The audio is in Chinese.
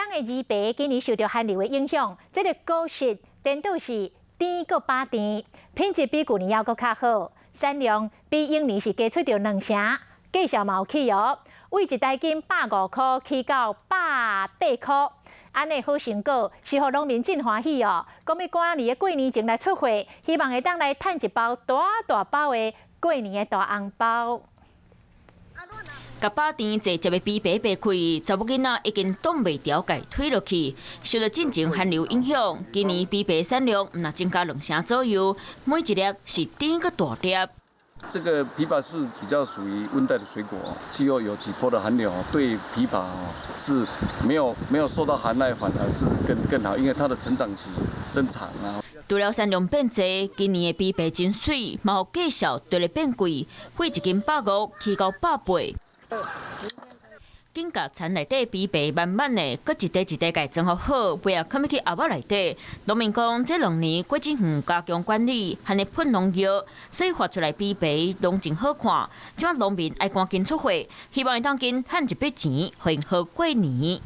的二白今年受到寒流的影响，这个果实颠倒是甜个饱甜，品质比去年要搁较好，产量比永年是加出着2成，价钱嘛有起哦，为一袋斤150块起到180块。安尼好成果，是互农民真欢喜哦。讲要赶在过年前来出货，希望会当来赚一包大包的过年的大红包。甲饱甜坐接的比白白开，查某囡仔已经挡袂牢，家推落去。受到进前寒流影响，今年比白产量若增加2成左右，每一粒是甜个大粒。这个枇杷是比较属于温带的水果，气候有起波的寒流，对枇杷是没有受到寒害，反而是更好，因为它的成长期增长啊。除了产量变多，今年的枇杷真水，嘛有价销对咧变贵，贵1斤150起到180。紧甲田内底枇杷慢慢的，搁一袋一袋家装好，尾啊放去后仔内底。农民讲，这2年果子园加强管理，还咧喷农药，所以发出来枇杷拢真好看。即摆农民爱赶紧出货，希望会当紧赚一笔钱，会好过年。